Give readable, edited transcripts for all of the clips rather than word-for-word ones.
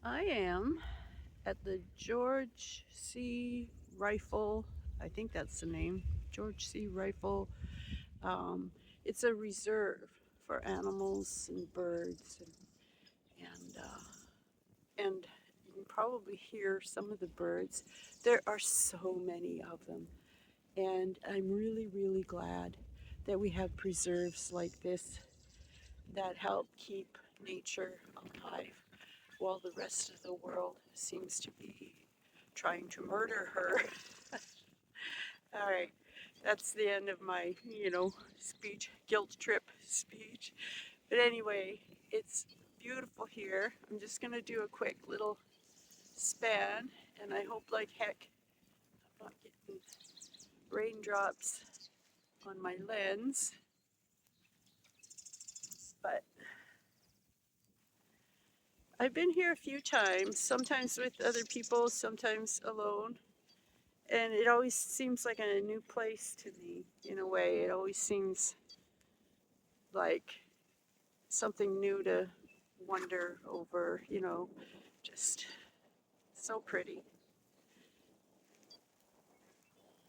I am at the George C. Reifel, I think that's the name, George C. Reifel. Um, it's a reserve for animals and birds, and you can probably hear some of the birds. There are so many of them, and I'm really, really glad that we have preserves like this that help keep nature alive while the rest of the world seems to be trying to murder her. All right, that's the end of my, speech, guilt trip speech. But anyway, it's beautiful here. I'm just going to do a quick little span, and I hope like heck I'm not getting raindrops on my lens. But I've been here a few times, sometimes with other people, sometimes alone. And it always seems like a new place to me in a way. It always seems like something new to wonder over, just so pretty.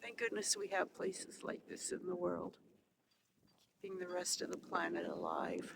Thank goodness we have places like this in the world, keeping the rest of the planet alive.